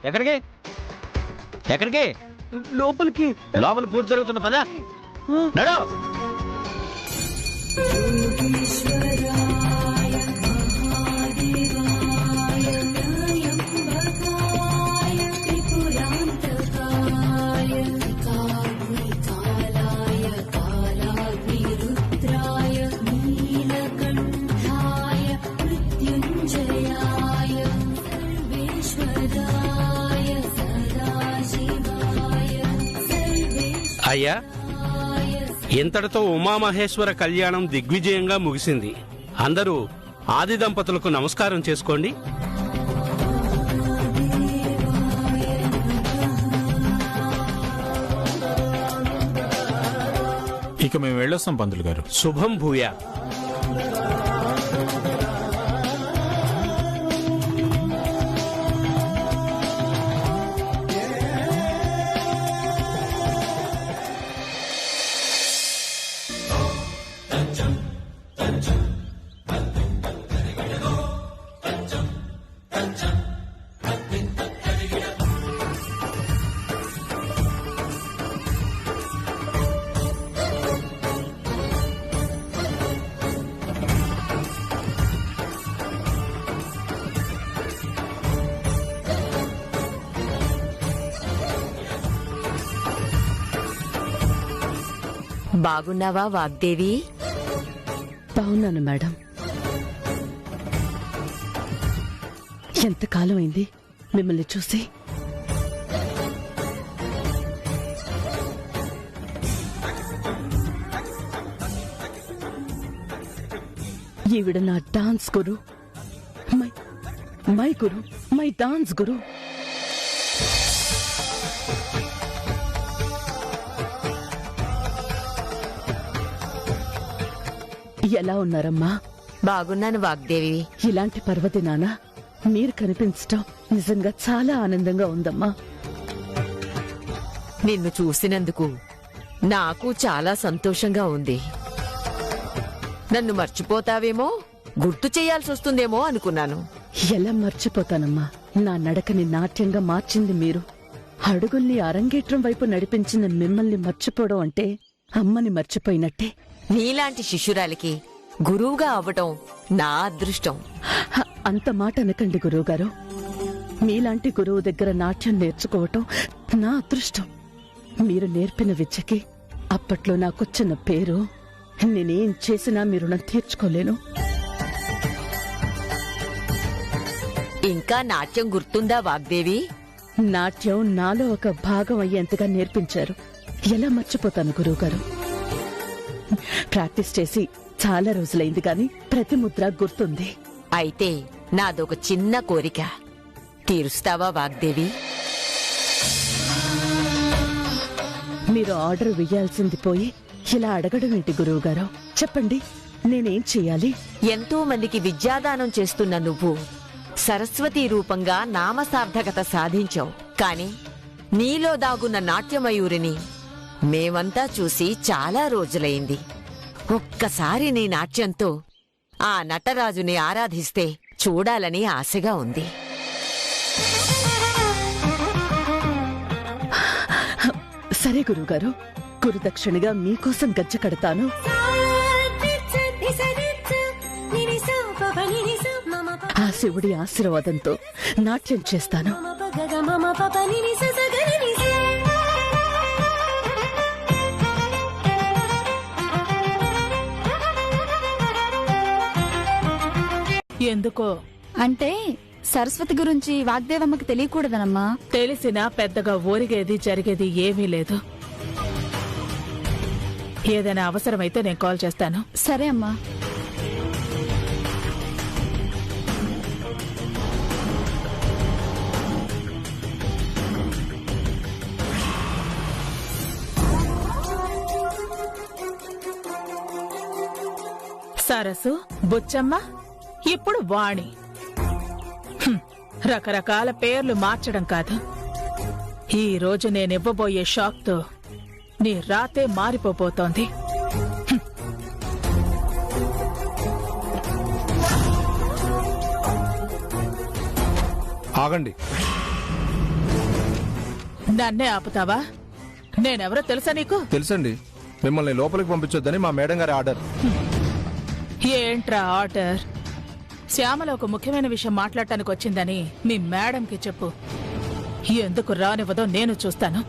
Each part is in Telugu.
ఎక్కడికి ఎక్కడికి? లోపలికి. లోపల పూజ జరుగుతున్న పదా నడు. అయ్యా, ఇంతటితో ఉమామహేశ్వర కళ్యాణం దిగ్విజయంగా ముగిసింది. అందరూ ఆది దంపతులకు నమస్కారం చేసుకోండి. ఇక మేము వెళ్ళొస్తాం పంతులు గారు. శుభం భూయా. బాగున్నావా వాగ్దేవి? బాగున్నాను మేడం. ఎంతకాలం అయింది మిమ్మల్ని చూసి. ఈవిడ నా dance guru, my guru, my dance guru. ఎలా ఉన్నారమ్మా? బాగున్నాను వాగ్దేవి. ఇలాంటి పర్వదినాన మీరు కనిపించటం నిజంగా చాలా ఆనందంగా ఉందమ్మా. నిన్ను చూసినందుకు నాకు చాలా సంతోషంగా ఉంది. నన్ను మర్చిపోతావేమో, గుర్తు చేయాల్సి వస్తుందేమో అనుకున్నాను. ఎలా మర్చిపోతానమ్మా? నా నడకని నాట్యంగా మార్చింది మీరు. అడుగుల్ని అరంగేట్రం వైపు నడిపించిన మిమ్మల్ని మర్చిపోవడం అంటే అమ్మని మర్చిపోయినట్టే. నీలాంటి శిష్యురాలికి గురువుగా అవ్వటం నా అదృష్టం. అంత మాట అనకండి గురువుగారు. మీలాంటి గురువు దగ్గర నాట్యం నేర్చుకోవటం నా అదృష్టం. మీరు నేర్పిన విద్యకి అప్పట్లో నాకొచ్చిన పేరు నేనేం చేసినా మీ రుణం తీర్చుకోలేను. ఇంకా నాట్యం గుర్తుందా వాగ్దేవి? నాట్యం నాలో ఒక భాగం అయ్యేంతగా నేర్పించారు. ఎలా మర్చిపోతాను గురువుగారు? ప్రాక్టీస్ చేసి చాలా రోజులైంది గాని ప్రతి ముద్ర గుర్తుంది. అయితే నాదొక చిన్న కోరిక తీరుస్తావా వాగ్దేవి? మీరు ఆర్డర్ వేయాల్సింది పోయి ఇలా అడగడం ఏంటి గురువుగారు? చెప్పండి, నేనేం చెయ్యాలి? ఎంతో మందికి విద్యాదానం చేస్తున్న నువ్వు సరస్వతీ రూపంగా నామసార్థకత సాధించావు. కాని నీలో దాగున్న నాట్యమయూరిని మేమంతా చూసి చాలా రోజులైంది. ఒక్కసారి నీ నాట్యంతో ఆ నటరాజుని ఆరాధిస్తే చూడాలని ఆశగా ఉంది. సరే గురువుగారు, గురుదక్షిణగా మీకోసం గజ్జ కడతాను. ఆ శివుడి ఆశీర్వాదంతో నాట్యం చేస్తాను. ఎందుకో అంటే సరస్వతి గురించి వాగ్దేవమ్మకి తెలియకూడదనమ్మా. తెలిసినా పెద్దగా ఊరిగేది జరిగేది ఏమీ లేదు. ఏదైనా అవసరమైతే నేను కాల్ చేస్తాను. సరే అమ్మా. సరసు, బుచ్చమ్మ, ఇప్పుడు వాణి. రకరకాల పేర్లు మార్చడం కాదు, ఈ రోజు నేనివ్వబోయే షాక్తో నీ రాతే మారిపోతోంది. ఆగండి. నన్నే ఆపుతావా? నేనెవరో తెలుసా నీకు? తెలుసండి, మిమ్మల్ని లోపలికి పంపించొద్దని మా మేడం గారి ఆర్డర్. ఏంట్రా ఆర్డర్? శ్యామల ఒక ముఖ్యమైన విషయం మాట్లాడటానికి వచ్చిందని మీ మేడంకి చెప్పు. ఎందుకు రానివ్వదో నేను చూస్తాను.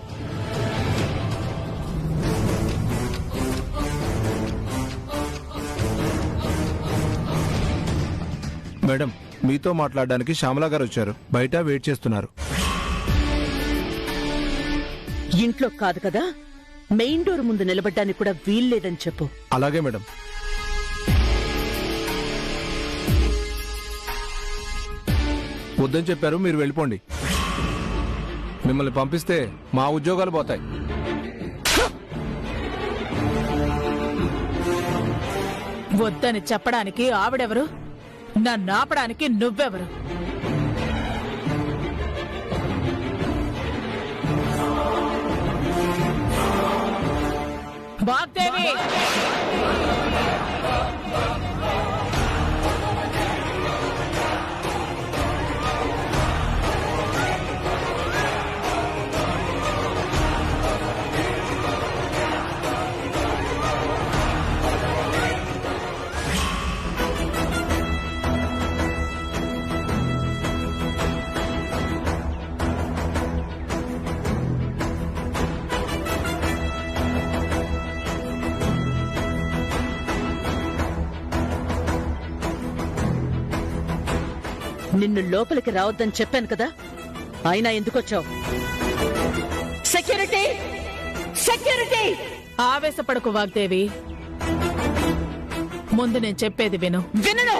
మేడం, మీతో మాట్లాడడానికి శ్యామల గారు వచ్చారు. బయట వెయిట్ చేస్తున్నారు. ఇంట్లో కాదు కదా, మెయిన్ డోర్ ముందు నిలబడ్డానికి కూడా వీల్లేదని చెప్పు. అలాగే మేడం. వద్దని చెప్పారు, మీరు వెళ్ళిపోండి. మిమ్మల్ని పంపిస్తే మా ఉద్యోగాలు పోతాయి. వద్దని చెప్పడానికి ఆవిడెవరు? నన్ను ఆపడానికి నువ్వెవరు? వాగ్దేవి! నిన్ను లోపలికి రావద్దని చెప్పాను కదా, అయినా ఎందుకొచ్చావు? సెక్యూరిటీ! సెక్యూరిటీ! ఆవేశపడకు వాగ్దేవి. ముందు నేను చెప్పేది విను. వినను!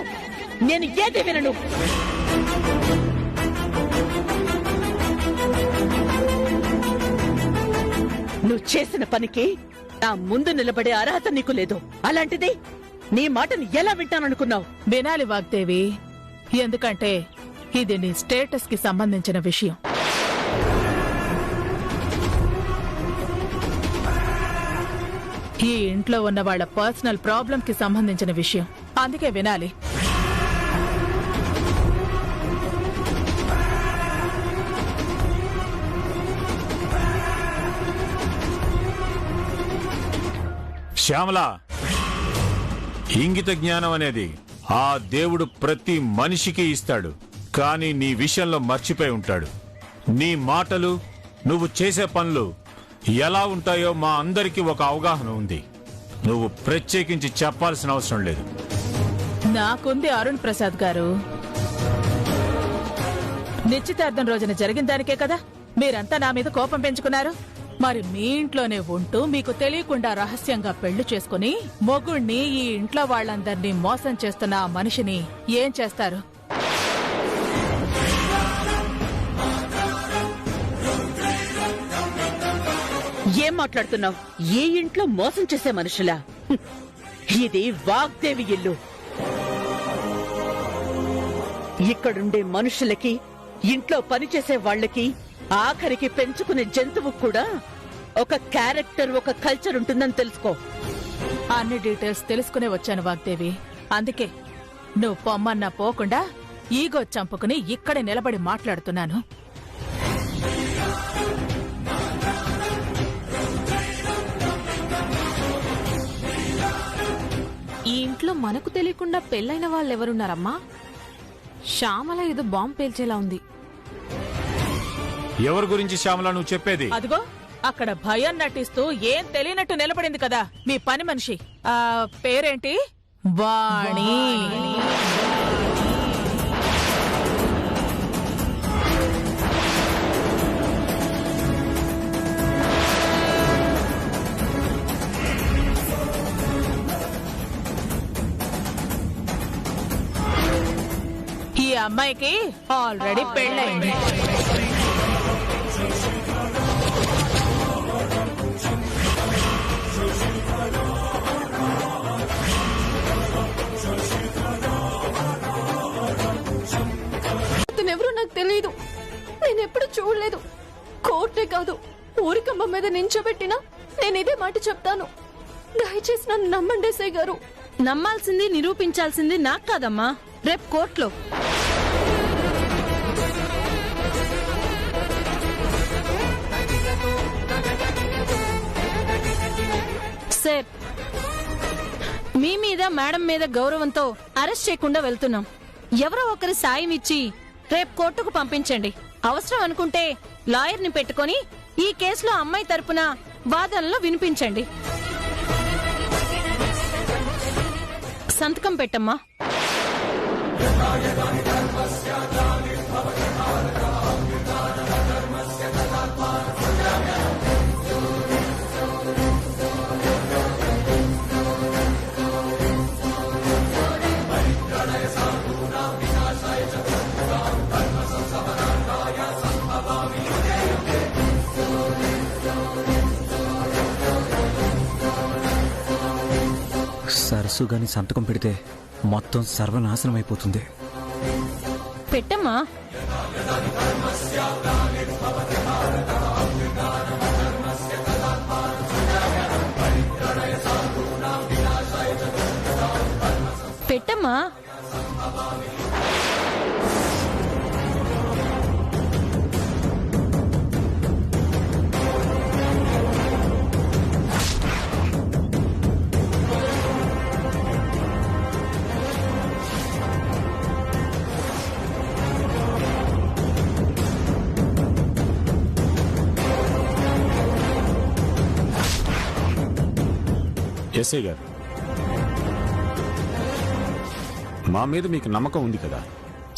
నేను ఏది వినను! నువ్వు చేసిన పనికి నా ముందు నిలబడే అర్హత నీకు లేదు. అలాంటిది నీ మాటను ఎలా వింటాననుకున్నావు? వినాలి వాగ్దేవి, ఎందుకంటే ఇది నీ స్టేటస్ కి సంబంధించిన విషయం. ఈ ఇంట్లో ఉన్న వాళ్ళ పర్సనల్ ప్రాబ్లం కి సంబంధించిన విషయం. అందుకే వినాలి. శ్యామల, ఇంగిత జ్ఞానం అనేది ఆ దేవుడు ప్రతి మనిషికి ఇస్తాడు. కానీ నీ విషయంలో మర్చిపోయి ఉంటాడు. నీ మాటలు, నువ్వు చేసే పనులు ఎలా ఉంటాయో మా అందరికీ ఒక అవగాహన ఉంది. నువ్వు ప్రత్యేకించి చెప్పాల్సిన అవసరం లేదు. నాకుంది అరుణ్ ప్రసాద్ గారు. నిశ్చితార్థం రోజున జరిగిన దానికే కదా మీరంతా నా మీద కోపం పెంచుకున్నారు. మరి మీ ఇంట్లోనే ఉంటూ మీకు తెలియకుండా రహస్యంగా పెళ్లి చేసుకుని మొగుణ్ణి, ఈ ఇంట్లో వాళ్ళందర్నీ మోసం చేస్తున్న ఆ మనిషిని ఏం చేస్తారు? ఏం మాట్లాడుతున్నావు? ఏ ఇంట్లో మోసం చేసే మనుషులా? ఇది వాగ్దేవి ఇల్లు. ఇక్కడుండే మనుషులకి, ఇంట్లో పనిచేసే వాళ్ళకి, ఆఖరికి పెంచుకునే జంతువు కూడా ఒక క్యారెక్టర్, ఒక కల్చర్ ఉంటుందని తెలుసుకో. అన్ని డీటెయిల్స్ తెలుసుకునే వచ్చాను వాగ్దేవి. అందుకే నువ్వు పొమ్మన్నా పోకుండా ఈగో చంపుకుని ఇక్కడే నిలబడి మాట్లాడుతున్నాను. ఈ ఇంట్లో మనకు తెలియకుండా పెళ్ళైన వాళ్ళెవరున్నారమ్మా? శ్యామల ఏదో బాంబు పేల్చేలా ఉంది. ఎవరి గురించి శ్యామల నువ్వు చెప్పేది? అదిగో అక్కడ భయం నటిస్తూ ఏం తెలియనట్టు నిలబడింది కదా మీ పని మనిషి. ఆ పేరేంటి? వాణి. ఈ అమ్మాయికి ఆల్రెడీ పెళ్ళైంది. అతనెవరో నాకు తెలియదు. నేనెప్పుడు చూడలేదు. కోర్టే కాదు, ఊరికమ్మ మీద నించోబెట్టినా నేను ఇదే మాట చెప్తాను. దయచేసి నన్ను నమ్మండి ఎస్ఐ గారు. నమ్మాల్సింది, నిరూపించాల్సింది నాకు కాదమ్మా, రేపు కోర్టులో. సార్, మీ మీద మేడం మీద గౌరవంతో అరెస్ట్ చేయకుండా వెళ్తున్నాం. ఎవరో ఒకరి సాయం ఇచ్చి రేపు కోర్టుకు పంపించండి. అవసరం అనుకుంటే లాయర్ని పెట్టుకొని ఈ కేసులో అమ్మాయి తరపున వాదనలు వినిపించండి. సంతకం పెట్టమ్మా. సరస్సు గాని సంతకం పెడితే మొత్తం సర్వనాశనం అయిపోతుంది. పెట్టమ్మా. పెట్టమ్మా. ఎస్ఐ గారు, మా మీద మీకు నమ్మకం ఉంది కదా,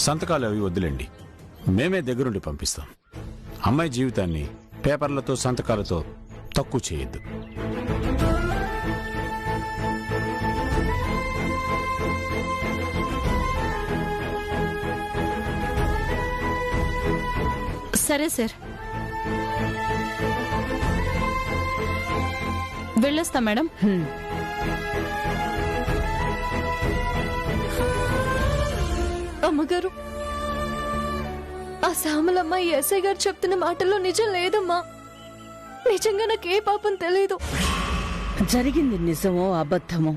సంతకాలు అవి వద్దులేండి, మేమే దగ్గరుండి పంపిస్తాం. అమ్మాయి జీవితాన్ని పేపర్లతో సంతకాలతో తక్కువ చేయొద్దు. సరే సార్, వెళ్ళొస్తా మేడం. అమ్మగారు, ఆ శ్యామలమ్మ ఎస్ఐ గారు చెప్తున్న మాటల్లో నిజం లేదమ్మా. నిజంగా నాకే పాపం తెలీదు. జరిగింది నిజమో అబద్ధమో,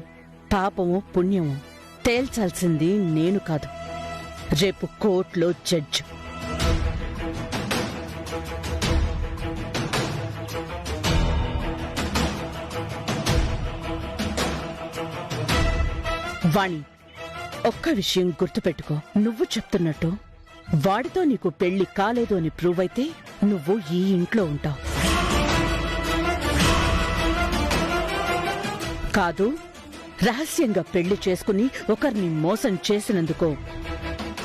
పాపమో పుణ్యమో తేల్చాల్సింది నేను కాదు, రేపు కోర్టులో జడ్జి. వాణి, ఒక్క విషయం గుర్తుపెట్టుకో. నువ్వు చెప్తున్నట్టు వాడితో నీకు పెళ్లి కాలేదు అని ప్రూవ్ అయితే నువ్వు ఈ ఇంట్లో ఉంటావు. కాదు, రహస్యంగా పెళ్లి చేసుకుని ఒకరిని మోసం చేసినందుకు,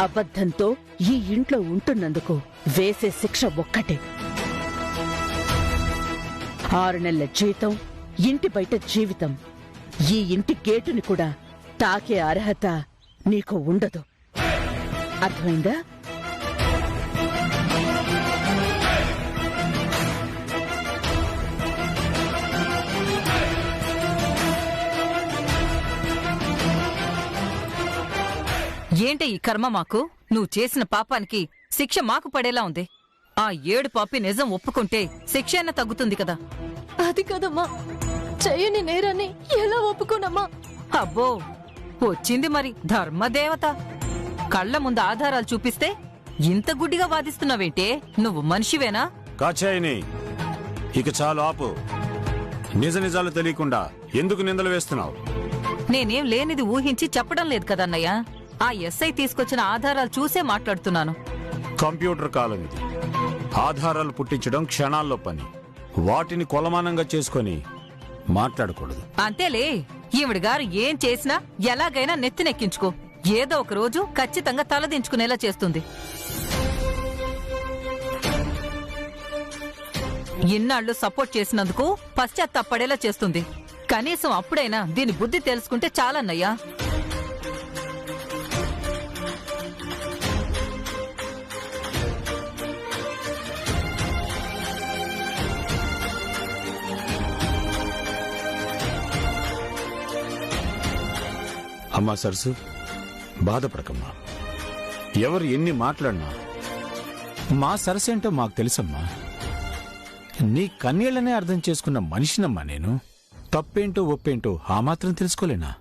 అబద్ధంతో ఈ ఇంట్లో ఉంటున్నందుకు వేసే శిక్ష ఒక్కటే. 6 నెలల జీతం, ఇంటి బయట జీవితం. ఈ ఇంటి గేటుని కూడా తాకే అర్హత నీకు ఉండదు. అర్థమైందా? ఏంటి ఈ కర్మ మాకు? నువ్వు చేసిన పాపానికి శిక్ష మాకు పడేలా ఉంది. ఆ 7 పాపి నిజం ఒప్పుకుంటే శిక్ష అయినా తగ్గుతుంది కదా. అది కదమ్మా, చెయ్యని నేరాన్ని ఎలా ఒప్పుకోనమ్మా? అబ్బో, వచ్చింది మరి ధర్మదేవత. కళ్ల ముందు ఆధారాలు చూపిస్తే ఇంత గుడ్డిగా వాదిస్తున్నావేంటే? నువ్వు మనిషివేనా? కాచాయిని, ఇక చాలు ఆపు. నిజ నిజాలు తెలియకుండా ఎందుకు నిందలు వేస్తున్నావు? నేనేం లేనిది ఊహించి చెప్పడం లేదు కదన్నయ్య. ఆ ఎస్ఐ తీసుకొచ్చిన ఆధారాలు చూసే మాట్లాడుతున్నాను. కంప్యూటర్ కాలం ఇది. ఆధారాలు పుట్టించడం క్షణాల్లో పని. వాటిని కొలమానంగా చేసుకొని మాట్లాడకూడదు. అంతేలే, ఈవిడ గారు ఏం చేసినా ఎలాగైనా నెత్తినెక్కించుకో. ఏదో ఒక రోజు ఖచ్చితంగా తలదించుకునేలా చేస్తుంది. ఇన్నాళ్లు సపోర్ట్ చేసినందుకు పశ్చాత్తాపడేలా చేస్తుంది. కనీసం అప్పుడైనా దీని బుద్ధి తెలుసుకుంటే చాలన్నయ్యా. అమ్మా సరసు, బాధపడకమ్మా. ఎవరు ఎన్ని మాట్లాడినా మా సరస్సు ఏంటో మాకు తెలుసమ్మా. నీ కన్నీళ్లనే అర్థం చేసుకున్న మనిషినమ్మా నేను. తప్పేంటో ఒప్పేంటో ఆ మాత్రం తెలుసుకోలేనా?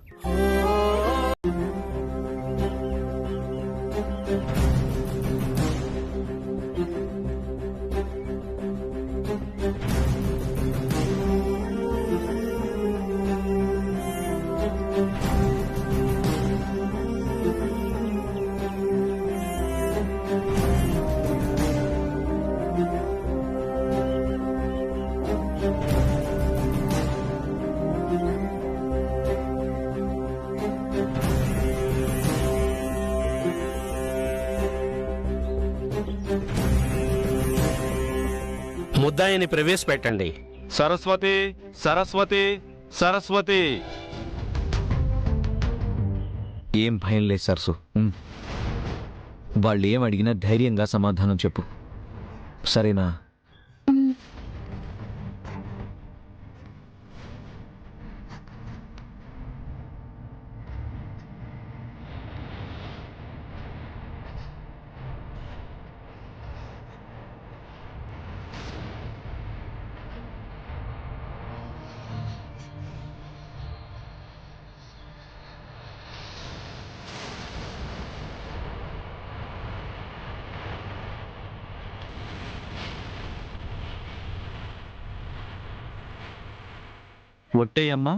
ముద్దాయిని ప్రవేశపెట్టండి. సరస్వతి, సరస్వతి, సరస్వతి. ఏం భయం లేదు సరసు. వాళ్ళు ఏం అడిగినా ధైర్యంగా సమాధానం చెప్పు, సరేనా? ఒట్టేయమ్మా,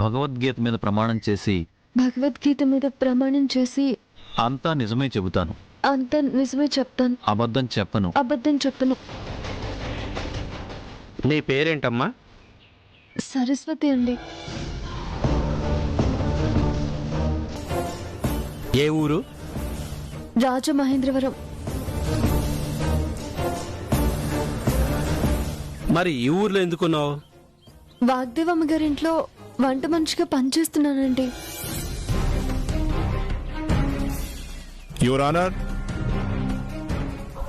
భగవద్గీత మీద ప్రమాణం చేసి భగవద్గీత మీద ప్రమాణం చేసి అంతా నిజమే చెబుతాను, అంతా నిజమే చెప్తాను, అబద్ధం చెప్పను. అబద్ధం చెప్పను. నీ పేరేంటమ్మా? సరస్వతి అండి. ఏ ఊరు? రాజమహేంద్రవరం. మరి ఈ ఊర్లో ఎందుకున్నావు? వాగ్దేవమ్మ గారింట్లో వంట మనిషిగా పనిచేస్తున్నానండి. యువర్ ఆనర్,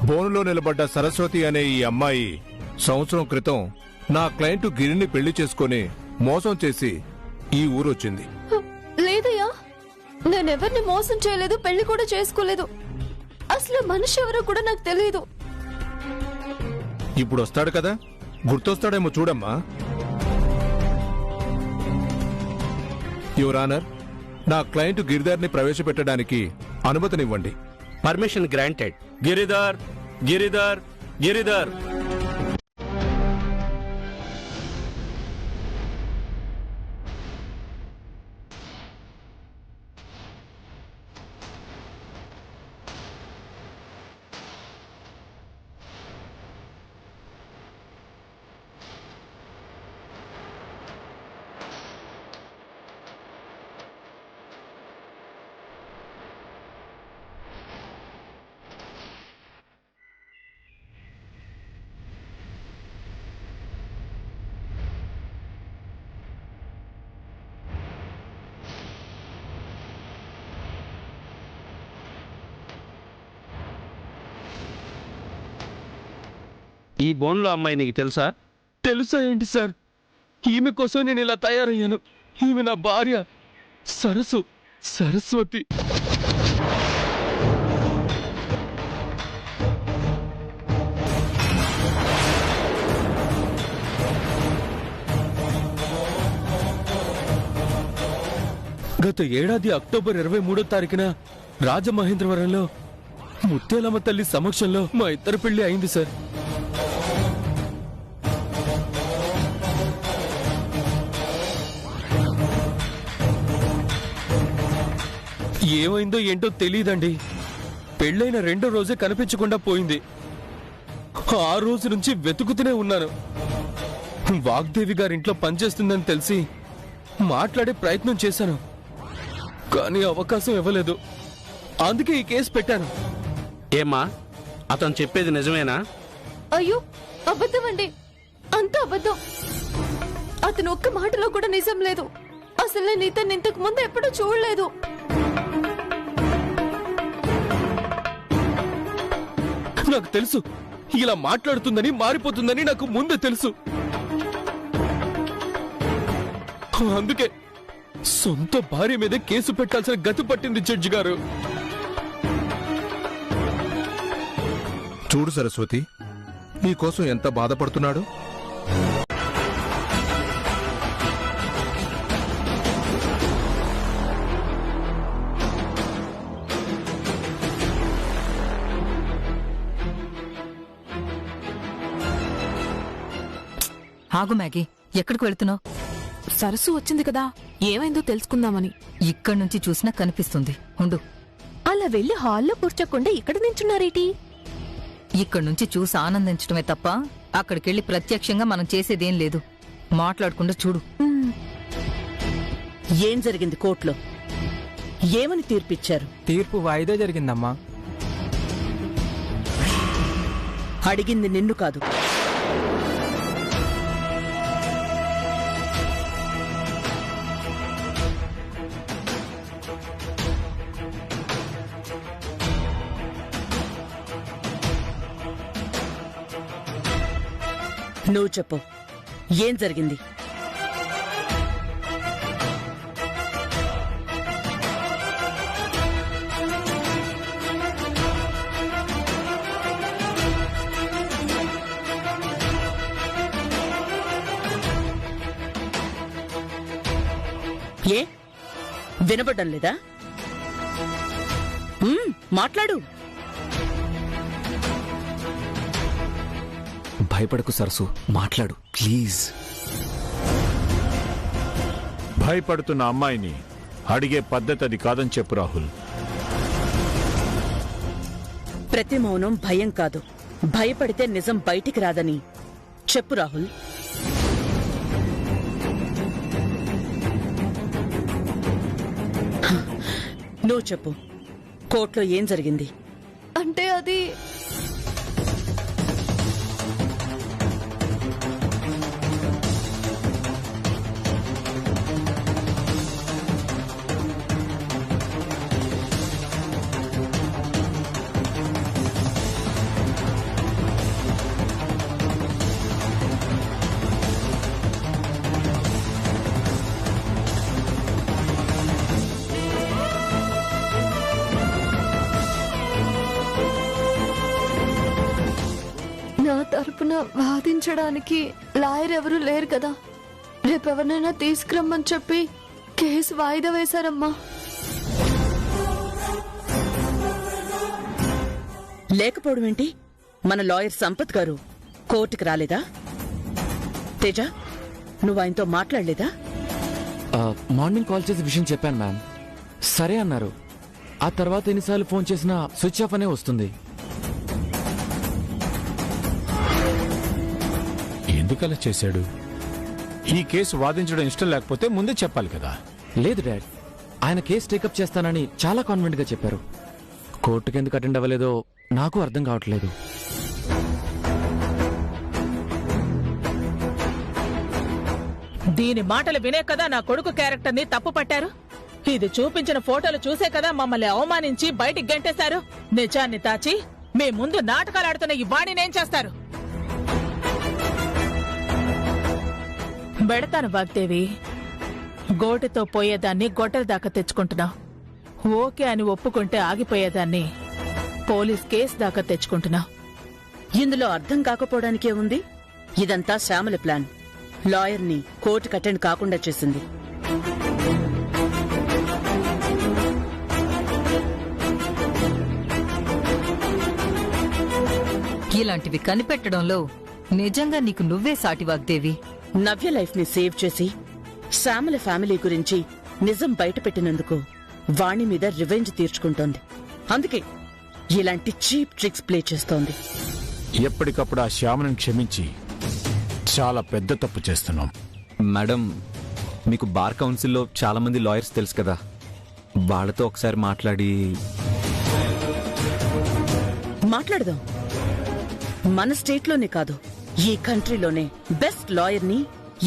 బోనులో నిలబడ్డ సరస్వతి అనే ఈ అమ్మాయి సంవత్సరం క్రితం నా క్లయింట్ గిరిని పెళ్లి చేసుకుని మోసం చేసి ఈ ఊరొచ్చింది. లేదయ్యా, నేనెవరిని మోసం చేయలేదు, పెళ్లి కూడా చేసుకోలేదు. అసలు మనిషి ఎవరో కూడా నాకు తెలియదు. ఇప్పుడు వస్తాడు కదా, గుర్తొస్తాడేమో చూడమ్మా. యువర్ ఆనర్, నా క్లయింట్ గిరిధర్ని ప్రవేశపెట్టడానికి అనుమతినివ్వండి. Permission granted. గిరిధర్, గిరిధర్, గిరిధర్. ఈ బోన్లో అమ్మాయి నీకు తెలుసా? తెలుసా ఏంటి సార్? ఈమె కోసం నేను ఇలా తయారయ్యాను. ఈమె నా భార్య సరస్వతి. గత ఏడాది అక్టోబర్ 23వ తారీఖున రాజమహేంద్రవరంలో ముత్యాలమ్మ తల్లి సమక్షంలో మా ఇద్దరు పెళ్లి అయింది సార్. ఏమైందో ఏంటో తెలియదండి. పెళ్ళైన 2వ రోజే కనిపించకుండా పోయింది. ఆ రోజు నుంచి వెతుకుతూనే ఉన్నాను. వాగ్దేవి గారింట్లో పనిచేస్తుందని తెలిసి మాట్లాడే ప్రయత్నం చేశాను, కానీ అవకాశం ఇవ్వలేదు. అందుకే ఈ కేసు పెట్టాను. ఏమ్మా, అతను చెప్పేది నిజమేనా? అయ్యో, అబద్ధం అండి, అంత అబద్ధం. అతను ఒక్క మాటలో కూడా నిజం లేదు. అసలు నేను ఇతన్ని ఇంతకు ముందు ఎప్పుడూ చూడలేదు. నాకు తెలుసు, ఇలా మాట్లాడుతుందని, మారిపోతుందని నాకు ముందే తెలుసు. అందుకే సొంత భార్య మీద కేసు పెట్టాల్సిన గతి పట్టింది జడ్జి గారు. చూడు సరస్వతి, నీకోసం ఎంత బాధపడుతున్నాడు. ఆగు మ్యాగీ, ఎక్కడికి వెళ్తున్నావు? సరస్సు వచ్చింది కదా, ఏమైందో తెలుసుకుందామని. ఇక్కడి నుంచి చూసినా కనిపిస్తుంది, ఉండు. అలా వెళ్లి హాల్లో కూర్చోకుండా ఇక్కడ నించున్నారేటి? ఇక్కడి నుంచి చూసి ఆనందించడమే తప్ప అక్కడికెళ్లి ప్రత్యక్షంగా మనం చేసేదేం లేదు. మాట్లాడకుండా చూడు. ఏం జరిగింది కోర్టులో? ఏమని తీర్పిచ్చారు? తీర్పు వాయిదా జరిగిందమ్మా. అడిగింది నిన్ను కాదు. నువ్వు చెప్పు, ఏం జరిగింది? ఏ వినబడ్డం లేదా? మాట్లాడు. భయపడకు సరసు, మాట్లాడు ప్లీజ్. భయపడుతున్న అమ్మాయిని అడిగే పద్ధతి అది కాదని చెప్పు రాహుల్. ప్రతి మౌనం భయం కాదు, భయపడితే నిజం బయటికి రాదని చెప్పు రాహుల్. నువ్వు చెప్పు, కోర్టులో ఏం జరిగింది? అంటే అది నా తరపున వాదించడానికి లాయర్ ఎవరూ లేరు కదా. రేపెవరినైనా తీసుకురమ్మని చెప్పి కేసు వాయిదా వేశారమ్మా. లేకపోవడం ఏంటి? మన లాయర్ సంపత్ గారు కోర్టుకు రాలేదా? తేజ, నువ్వు ఆయనతో మాట్లాడలేదా? మార్నింగ్ కాల్ చేసి విషయం చెప్పాను మ్యామ్, సరే అన్నారు. ఆ తర్వాత ఎన్నిసార్లు ఫోన్ చేసినా స్విచ్ ఆఫ్ అనే వస్తుంది. ఎందుకలా చేశాడు? ఈ కేసు వాదించడం ఇష్టం లేకపోతే ముందే చెప్పాలి కదా. లేదు డాడ్, ఆయన కేసు టేకప్ చేస్తానని చాలా కాన్ఫిడెంట్ గా చెప్పారు. కోర్టుకి ఎందుకు అటెండ్ అవ్వలేదో నాకు అర్థం కావట్లేదు. దీని మాటలు వినే కదా నా కొడుకు క్యారెక్టర్ ని తప్పు పట్టారు. ఇది చూపించిన ఫోటోలు చూసే కదా మమ్మల్ని అవమానించి బయటికి గంటేశారు. నిజాన్ని దాచి మీ ముందు నాటకాలు ఆడుతున్న ఈ వాణినేం చేస్తారు? బెడతాను వాగ్దేవి. గోటితో పోయేదాన్ని గొడ్డల దాకా తెచ్చుకుంటున్నావు. ఓకే అని ఒప్పుకుంటే ఆగిపోయేదాన్ని పోలీస్ కేసు దాకా తెచ్చుకుంటున్నావు. ఇందులో అర్థం కాకపోవడానికే ఉంది. ఇదంతా శ్యామల ప్లాన్. లాయర్ని కోర్టుకు అటెండ్ కాకుండా చేసింది. ఇలాంటివి కనిపెట్టడంలో నిజంగా నీకు నువ్వే సాటి వాగ్దేవి. నవ్య లైఫ్ ని సేవ్ చేసి శ్యామల ఫ్యామిలీ గురించి నిజం బయటపెట్టినందుకు వాణి మీద రివెంజ్ తీర్చుకుంటోంది. అందుకే ఇలాంటి చీప్ ట్రిక్స్ ప్లే చేస్తోంది. ఎప్పటికప్పుడు ఆ శ్యామను క్షమించి చాలా పెద్ద తప్పు చేస్తున్నాం. మేడం, మీకు బార్ కౌన్సిల్లో చాలా మంది లాయర్స్ తెలుసు కదా, వాళ్ళతో ఒకసారి మాట్లాడదాం. మన స్టేట్లోనే కాదు, ఈ కంట్రీలోనే బెస్ట్ లాయర్ని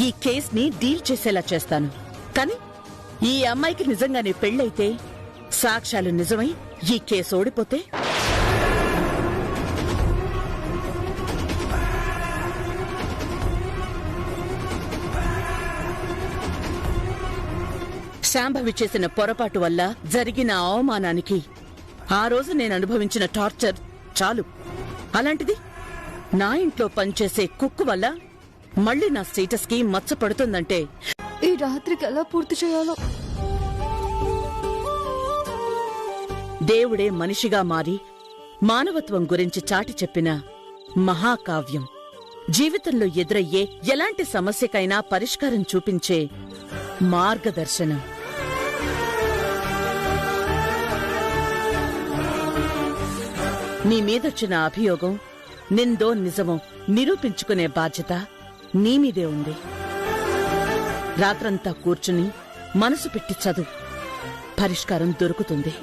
ఈ కేస్ని డీల్ చేసేలా చేస్తాను. కానీ ఈ అమ్మాయికి నిజంగానే పెళ్ళైతే, సాక్ష్యాలు నిజమై ఈ కేసు ఓడిపోతే శాంభవి చేసిన పొరపాటు వల్ల జరిగిన అవమానానికి ఆ రోజు నేను అనుభవించిన టార్చర్ చాలు. అలాంటిది నా ఇంట్లో పనిచేసే కుక్కు వల్ల మళ్ళీ నా స్టేటస్ కి మచ్చ పడుతుందంటే ఈ రాత్రికి ఎలా పూర్తి చేయాలో. దేవుడే మనిషిగా మారి మానవత్వం గురించి చాటి చెప్పిన మహాకావ్యం. జీవితంలో ఎదురయ్యే ఎలాంటి సమస్యకైనా పరిష్కారం చూపించే మార్గదర్శనం. నీ మీదొచ్చిన అభియోగం నిందో నిజమో నిరూపించుకునే బాధ్యత నీ మీదే ఉంది. రాత్రంతా కూర్చుని మనసు పెట్టి చదువు, పరిష్కారం దొరుకుతుంది.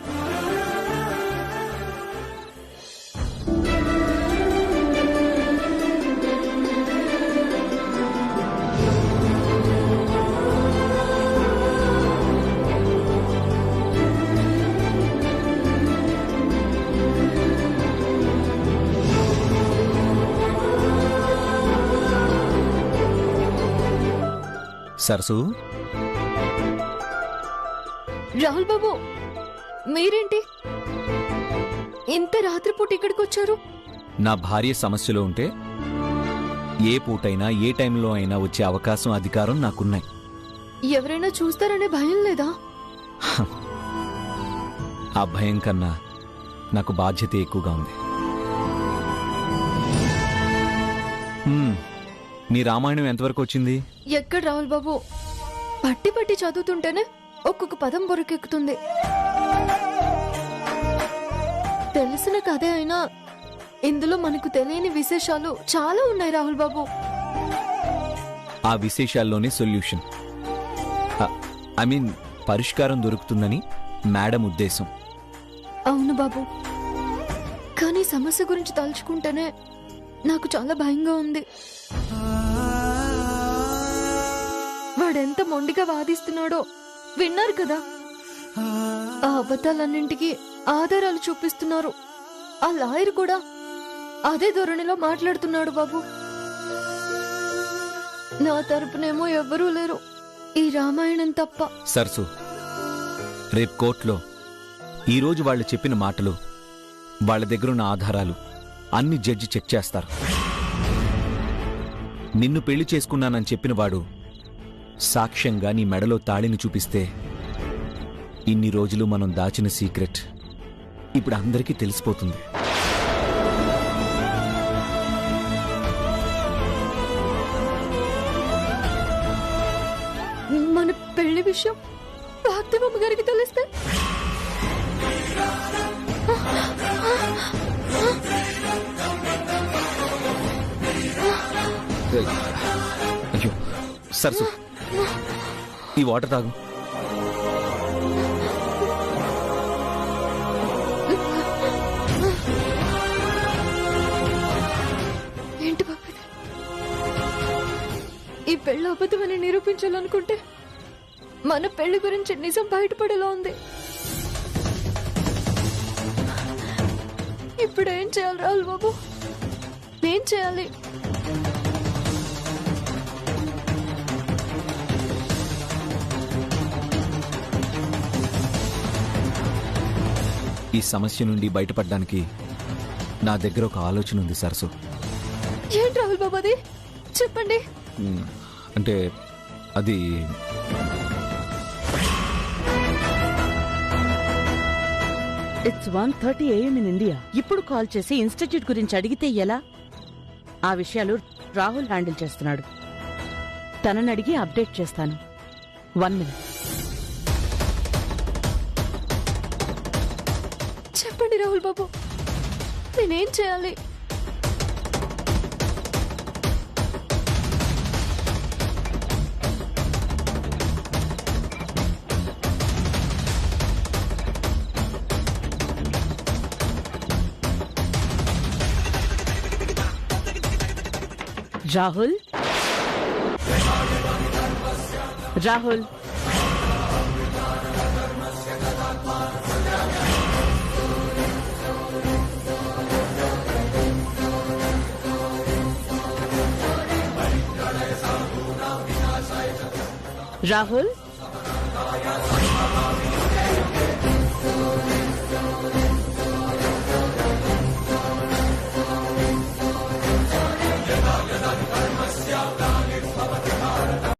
సరసు, రాహుల్ బాబు మీరేంటి ఇంత రాత్రిపూట ఇక్కడికి వచ్చారు? నా భార్య సమస్యలో ఉంటే ఏ పూటైనా ఏ టైంలో అయినా వచ్చే అవకాశం, అధికారం నాకున్నాయి. ఎవరైనా చూస్తారనే భయం లేదా? ఆ భయం కన్నా నాకు బాధ్యత ఎక్కువగా ఉంది. నీ రామాయణం ఎంతవరకు వచ్చింది? ఎక్కడ రాహుల్ బాబు, పట్టి పట్టి చదువుతుంటేనే ఒక్కొక్క పదం బొరకెక్కుతుంది. తెలిసిన కథే అయినా ఇందులో మనకు తెలియని విశేషాలు చాలా ఉన్నాయి రాహుల్ బాబు. ఆ విశేషాల్లోనే సొల్యూషన్, ఐ మీన్ పరిష్కారం దొరుకుతుందని మేడం ఉద్దేశం. అవును బాబు, కానీ సమస్య గురించి తలుచుకుంటేనే నాకు చాలా భయంగా ఉంది. వాడెంత మొండిగా వాదిస్తున్నాడో విన్నారు కదా. ఆ అబద్ధాలన్నింటికి ఆధారాలు చూపిస్తున్నారు. ఆ లాయర్ కూడా అదే ధోరణిలో మాట్లాడుతున్నాడు బాబు. నా తరపునేమో ఎవ్వరూ లేరు, ఈ రామాయణం తప్ప. సరసు, రేపు కోర్టులో ఈరోజు వాళ్ళు చెప్పిన మాటలు, వాళ్ళ దగ్గరున్న ఆధారాలు అన్ని జడ్జి చెక్ చేస్తారు. నిన్ను పెళ్లి చేసుకున్నానని చెప్పిన వాడు సాక్ష్యంగా నీ మెడలో తాళిని చూపిస్తే ఇన్ని రోజులు మనం దాచిన సీక్రెట్ ఇప్పుడు అందరికీ తెలిసిపోతుంది. మన పెళ్లి విషయం వాగ్దేవమ్మ గారికి తెలిస్తే అయ్యో సరసు, ఈ వాటర్ తాగు. ఏంటి బాబు ఇది? ఈ పెళ్లి అబద్ధమని నిరూపించాలనుకుంటే మన పెళ్లి గురించి నిజం బయటపడేలా ఉంది. ఇప్పుడు ఏం చేయాలి రాహుల్ బాబు, ఏం చేయాలి? ఈ సమస్య నుండి బయటపడడానికి నా దగ్గర ఒక ఆలోచన ఉంది సరసు. ఏంటి రాహుల్ బాబు అది? చెప్పండి. అంటే అది ఇట్స్ 1:30 AM ఇన్ ఇండియా. ఇప్పుడు కాల్ చేసి ఇన్స్టిట్యూట్ గురించి అడిగితే ఎలా? ఆ విషయాలు రాహుల్ హ్యాండిల్ చేస్తున్నాడు. తనని అడిగి అప్డేట్ చేస్తాను. 1 minute. చెప్పండి రాహుల్ బాబు, నేనేం చేయాలి? రాహుల్, రాహుల్, రాహుల్,